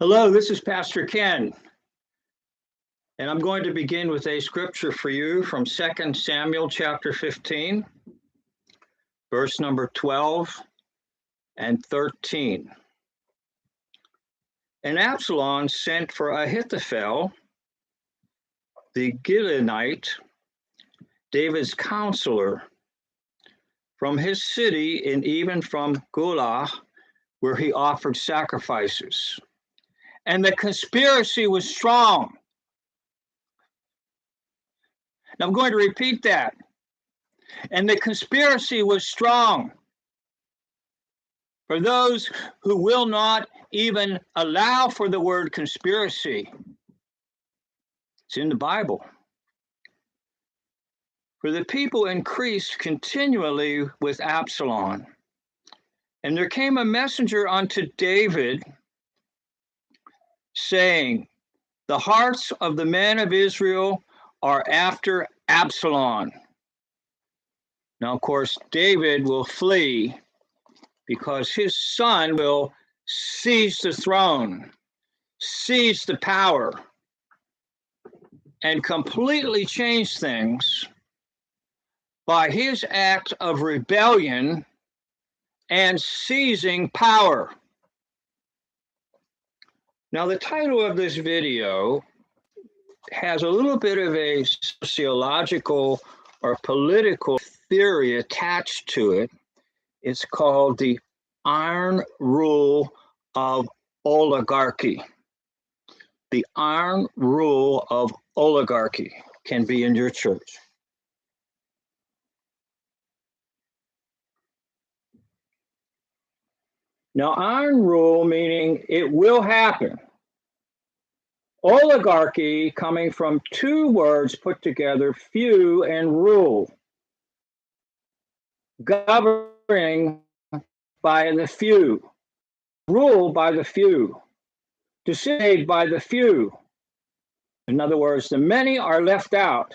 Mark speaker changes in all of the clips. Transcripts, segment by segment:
Speaker 1: Hello, this is Pastor Ken, and I'm going to begin with a scripture for you from 2 Samuel chapter 15, verse number 12 and 13. And Absalom sent for Ahithophel, the Gileadite, David's counselor, from his city and even from Gula, where he offered sacrifices. And the conspiracy was strong. Now I'm going to repeat that. And the conspiracy was strong. For those who will not even allow for the word conspiracy, it's in the Bible. For the people increased continually with Absalom. And there came a messenger unto David, saying, the hearts of the men of Israel are after Absalom. Now, of course, David will flee because his son will seize the throne, seize the power, and completely change things by his act of rebellion and seizing power. Now, the title of this video has a little bit of a sociological or political theory attached to it. It's called the iron rule of oligarchy. The iron rule of oligarchy can be in your church. Now, iron rule meaning it will happen. Oligarchy coming from two words put together, few and rule. Governing by the few, rule by the few, decided by the few. In other words, the many are left out,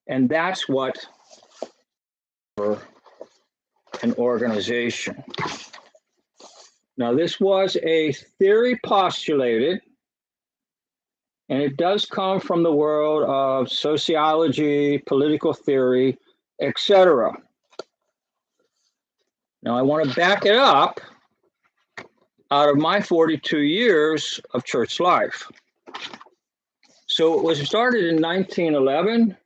Speaker 1: and that's what an organization. Now, this was a theory postulated, and it does come from the world of sociology, political theory, etc. Now, I want to back it up out of my 42 years of church life. So it was started in 1911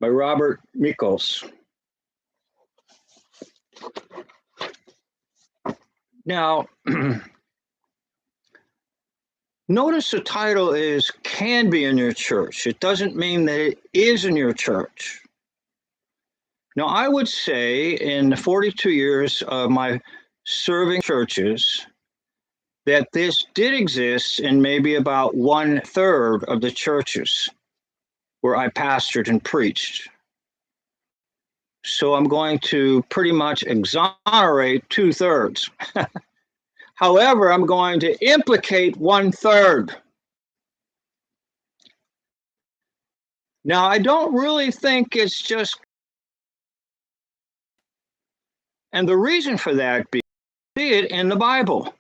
Speaker 1: by Robert Nichols. Now, notice the title is can be in your church. It doesn't mean that it is in your church. Now, I would say in the 42 years of my serving churches that this did exist in maybe about 1/3 of the churches where I pastored and preached. So I'm going to pretty much exonerate 2/3. However, I'm going to implicate 1/3. Now, I don't really think it's just, and the reason for that being, see it in the Bible.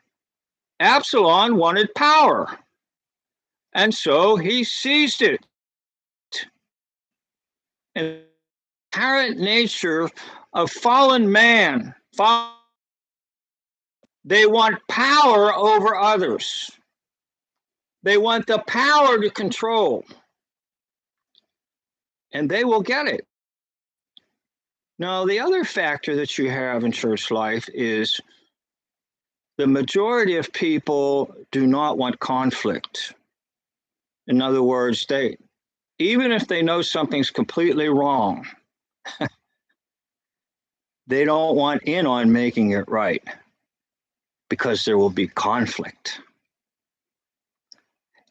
Speaker 1: Absalom wanted power, and so he seized it. And the inherent nature of fallen man, they want power over others. They want the power to control, and they will get it. Now, the other factor that you have in church life is the majority of people do not want conflict. In other words, even if they know something's completely wrong, they don't want in on making it right because there will be conflict.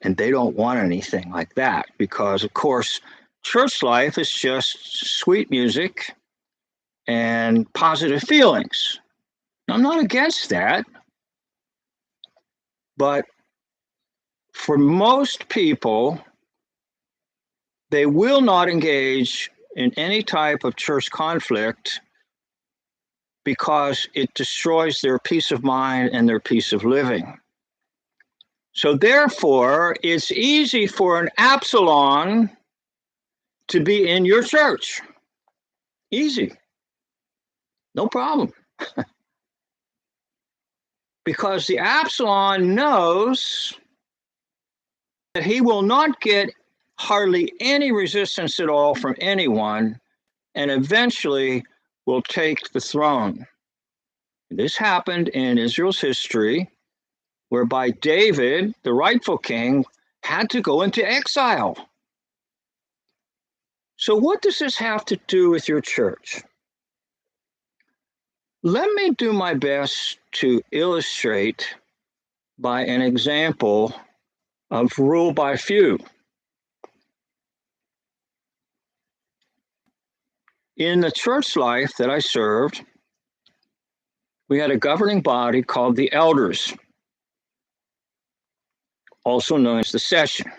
Speaker 1: And they don't want anything like that because, of course, church life is just sweet music and positive feelings. I'm not against that, but for most people, they will not engage in any type of church conflict because it destroys their peace of mind and their peace of living. So therefore, it's easy for an Absalom to be in your church. Easy. No problem. Because the Absalom knows that he will not get hardly any resistance at all from anyone and eventually will take the throne. This happened in Israel's history, whereby David, the rightful king, had to go into exile. So, what does this have to do with your church? Let me do my best to illustrate by an example of rule by few. In the church life that I served, we had a governing body called the elders, also known as the session.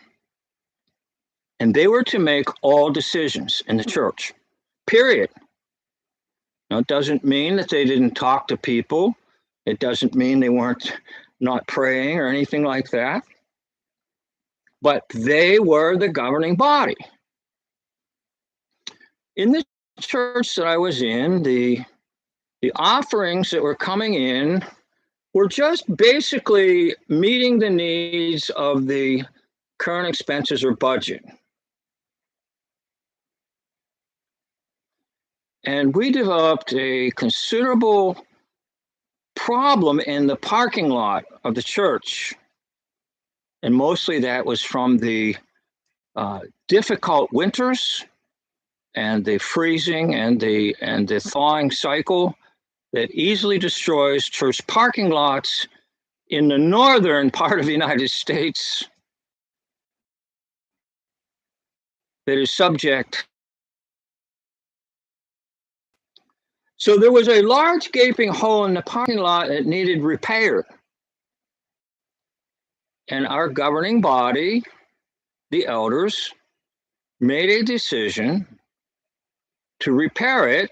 Speaker 1: And they were to make all decisions in the church, period. Now, it doesn't mean that they didn't talk to people. It doesn't mean they weren't not praying or anything like that. But they were the governing body. In the church that I was in, the offerings that were coming in were just basically meeting the needs of the current expenses or budget. And we developed a considerable problem in the parking lot of the church. And mostly that was from the difficult winters and the freezing and the thawing cycle that easily destroys church parking lots in the northern part of the United States that is subject. So there was a large gaping hole in the parking lot that needed repair. And our governing body, the elders, made a decision to repair it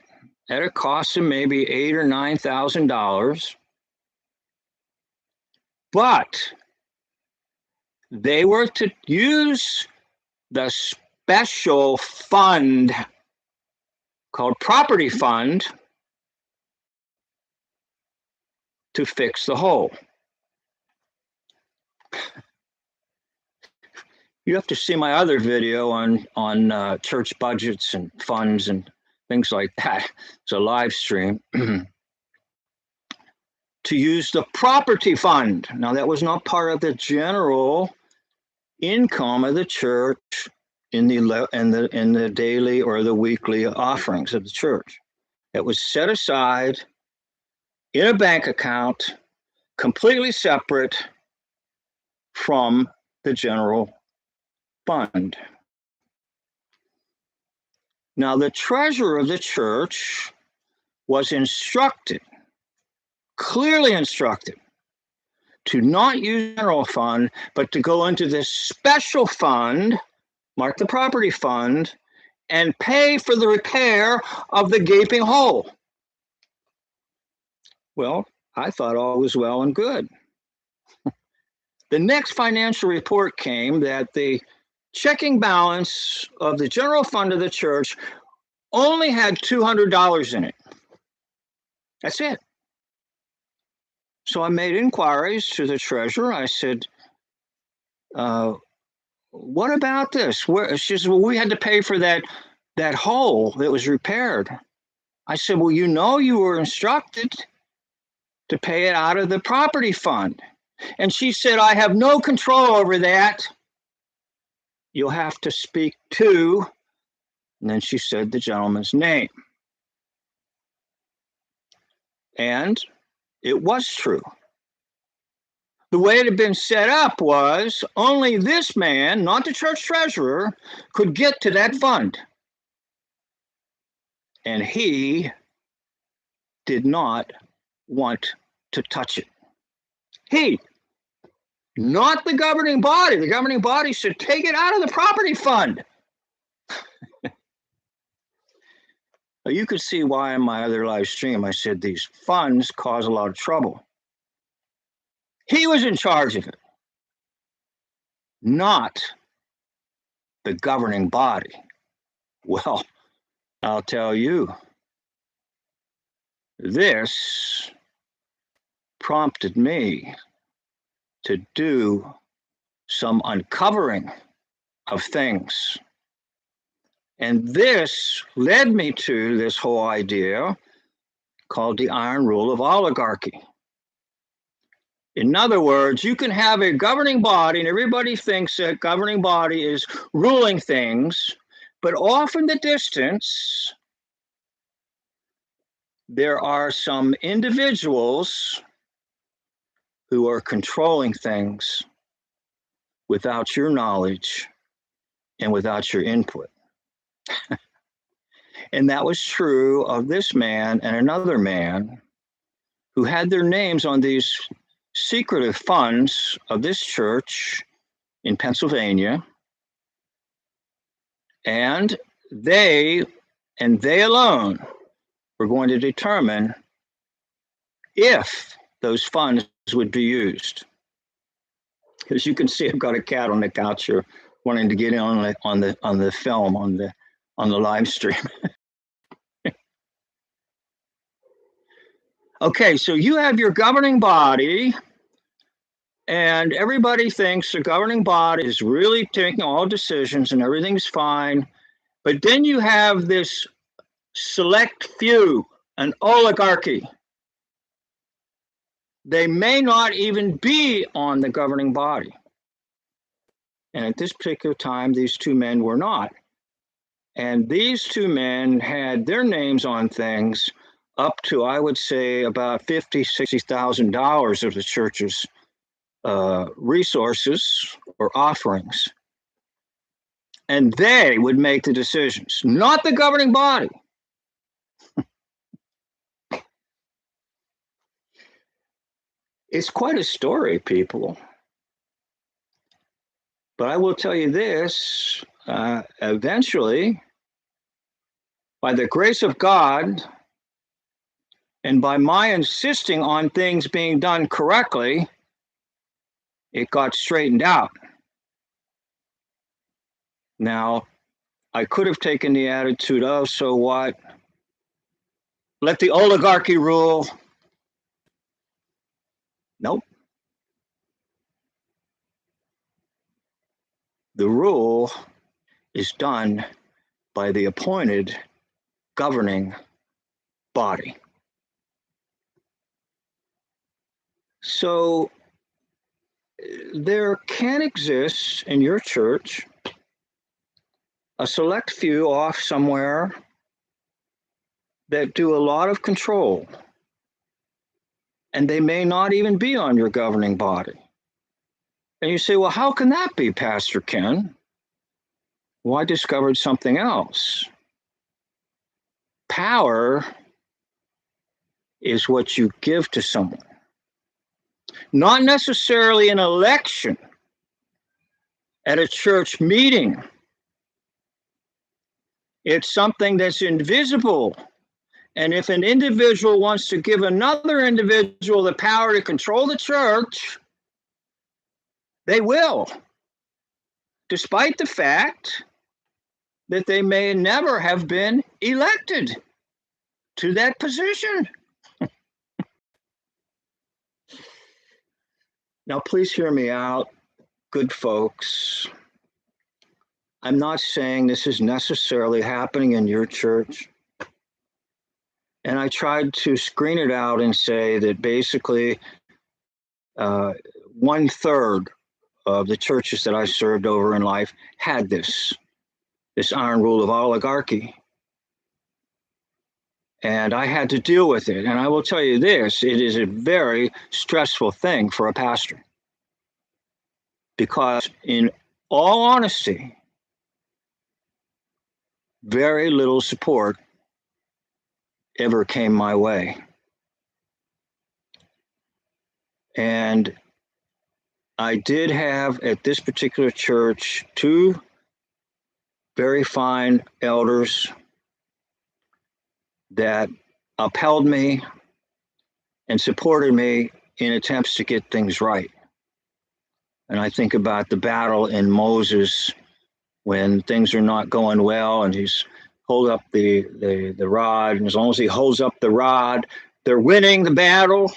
Speaker 1: at a cost of maybe $8,000 or $9,000. But they were to use the special fund called property fund to fix the hole. You have to see my other video on church budgets and funds and things like that. It's a live stream. To use the property fund. Now, that was not part of the general income of the church in the daily or the weekly offerings of the church. It was set aside in a bank account, completely separate from the general fund. Now, the treasurer of the church was instructed, clearly instructed, to not use the general fund, but to go into this special fund, mark the property fund, and pay for the repair of the gaping hole. Well, I thought all was well and good. The next financial report came that the checking balance of the general fund of the church only had $200 in it. That's it. So I made inquiries to the treasurer. I said, what about this? She said, well, we had to pay for that hole that was repaired. I said, well, you were instructed to pay it out of the property fund. And she said, I have no control over that. You'll have to speak to, and then she said the gentleman's name. And it was true. The way it had been set up was only this man, not the church treasurer, could get to that fund. And he did not want to touch it. He, not the governing body. The governing body said, take it out of the property fund. Now, you could see why in my other live stream I said these funds cause a lot of trouble. He was in charge of it. not the governing body. Well, I'll tell you, this prompted me to do some uncovering of things. And this led me to this whole idea called the iron rule of oligarchy. In other words, you can have a governing body, and everybody thinks that governing body is ruling things, but off in the distance, there are some individuals who are controlling things without your knowledge and without your input. And that was true of this man and another man who had their names on these secretive funds of this church in Pennsylvania. And they alone were going to determine if those funds would be used. As you can see, I've got a cat on the couch here wanting to get in on the film on the live stream. Okay, so you have your governing body, and everybody thinks the governing body is really taking all decisions and everything's fine. But then you have this select few, an oligarchy. They may not even be on the governing body. And at this particular time, these two men were not. And these two men had their names on things up to, I would say, about $50,000, $60,000 of the church's resources or offerings. And they would make the decisions, not the governing body. It's quite a story, people. But I will tell you this, eventually, by the grace of God, and by my insisting on things being done correctly, it got straightened out. Now, I could have taken the attitude, oh, so what? Let the oligarchy rule. Nope. The rule is done by the appointed governing body. So there can exist in your church a select few off somewhere that do a lot of control, and they may not even be on your governing body. And you say, well, how can that be, Pastor Ken? Well, I discovered something else. Power is what you give to someone, not necessarily an election at a church meeting. It's something that's invisible. And if an individual wants to give another individual the power to control the church, they will, despite the fact that they may never have been elected to that position. Now, please hear me out, good folks. I'm not saying this is necessarily happening in your church. And I tried to screen it out and say that basically 1/3 of the churches that I served over in life had this iron rule of oligarchy. And I had to deal with it. And I will tell you this, it is a very stressful thing for a pastor. Because in all honesty, very little support ever came my way. And I did have at this particular church 2 very fine elders that upheld me and supported me in attempts to get things right. And I think about the battle in Moses when things are not going well and he's hold up the rod. And as long as he holds up the rod, they're winning the battle.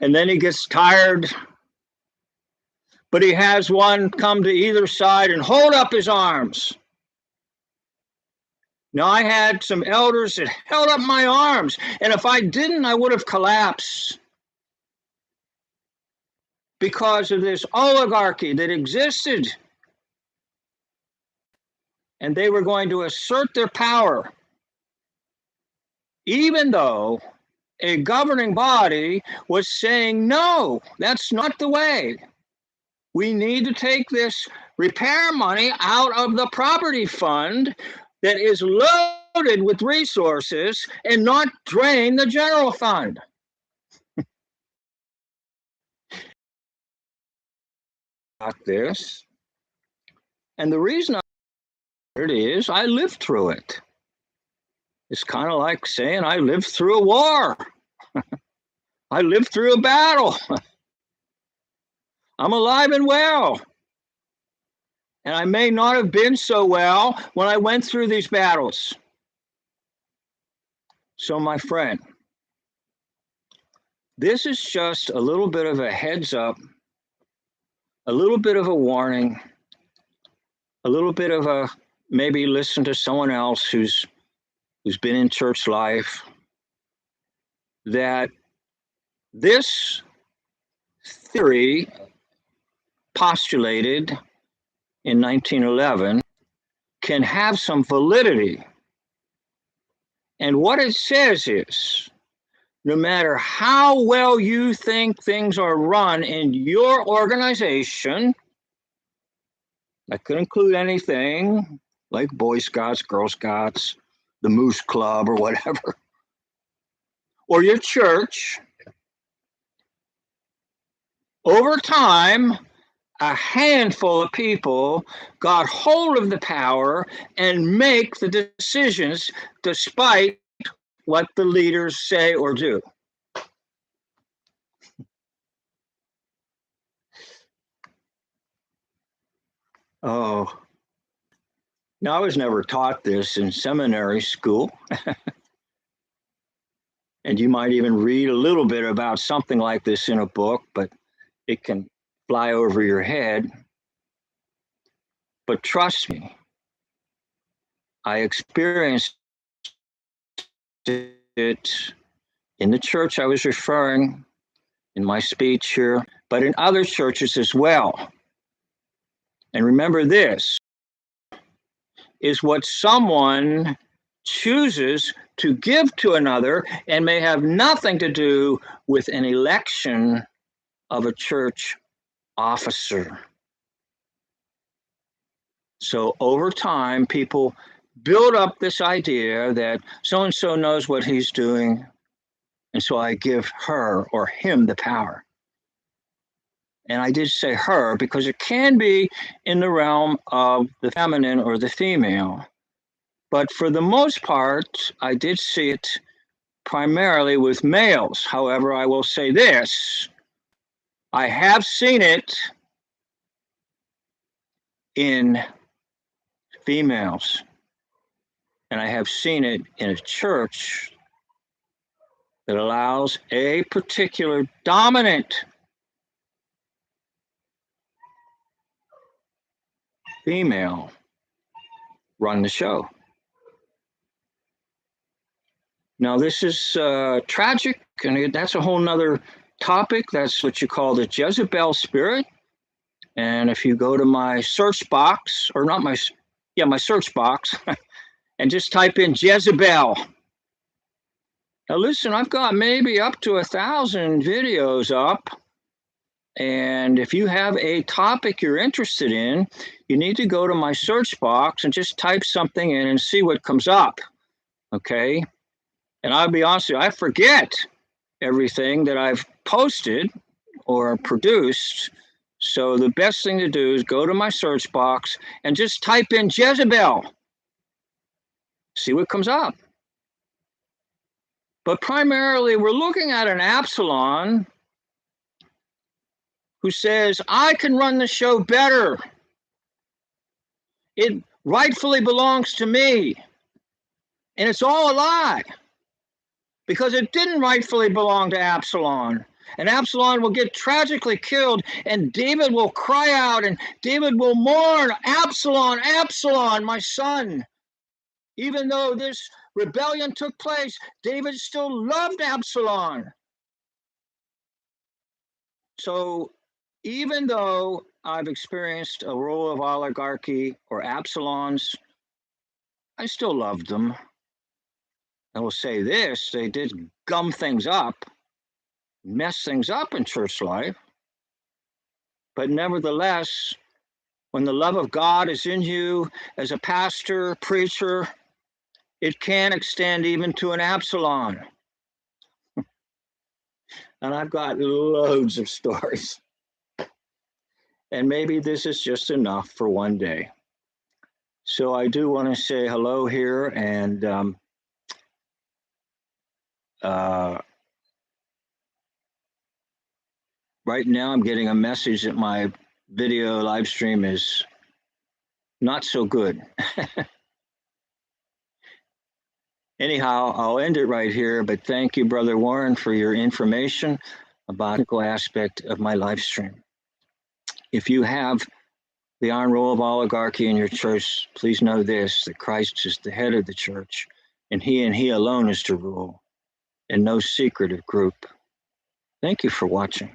Speaker 1: And then he gets tired, but he has one come to either side and hold up his arms. Now, I had some elders that held up my arms, and if I didn't, I would have collapsed because of this oligarchy that existed. And they were going to assert their power, even though a governing body was saying, no, that's not the way. We need to take this repair money out of the property fund that is loaded with resources and not drain the general fund. Got this. And the reason it is I lived through it. It's kind of like saying I lived through a war. I lived through a battle. I'm alive and well. And I may not have been so well when I went through these battles. So, my friend, this is just a little bit of a heads up, a little bit of a warning, a little bit of a maybe listen to someone else who's been in church life, that this theory postulated in 1911 can have some validity. And what it says is, no matter how well you think things are run in your organization, that could include anything like Boy Scouts, Girl Scouts, the Moose Club, or whatever, or your church, over time, a handful of people got hold of the power and make the decisions despite what the leaders say or do. Oh, now I was never taught this in seminary school. And you might even read a little bit about something like this in a book, but it can fly over your head. But trust me, I experienced it in the church I was referring in my speech here, but in other churches as well. And remember, this is what someone chooses to give to another and may have nothing to do with an election of a church officer. So over time, people build up this idea that so-and-so knows what he's doing, and so I give her or him the power. And I did say her because it can be in the realm of the feminine or the female. But for the most part, I did see it primarily with males. However, I will say this, I have seen it in females, and I have seen it in a church that allows a particular dominant female run the show. Now, this is tragic, and that's a whole nother topic. That's what you call the Jezebel spirit. And if you go to my search box, or not my search box, and just type in Jezebel. Now, listen, I've got maybe up to 1,000 videos up. And if you have a topic you're interested in, you need to go to my search box and just type something in and see what comes up. Okay? And I'll be honest with you, I forget everything that I've posted or produced. So the best thing to do is go to my search box and just type in Jezebel. See what comes up. But primarily, we're looking at an Absalom who says, I can run the show better. It rightfully belongs to me. And it's all a lie, because it didn't rightfully belong to Absalom. And Absalom will get tragically killed, and David will cry out, and David will mourn, Absalom, Absalom, my son. Even though this rebellion took place, David still loved Absalom. So even though I've experienced a role of oligarchy or Absalom's, I still loved them. I will say this, they did gum things up, mess things up in church life. But nevertheless, when the love of God is in you as a pastor, preacher, it can extend even to an Absalom. And I've got loads of stories. And maybe this is just enough for one day. So I do want to say hello here, and right now I'm getting a message that my video live stream is not so good. Anyhow, I'll end it right here, but thank you, Brother Warren, for your information about the technical aspect of my live stream. If you have the iron rule of oligarchy in your church, please know this, that Christ is the head of the church, and he alone is to rule, and no secretive group. Thank you for watching.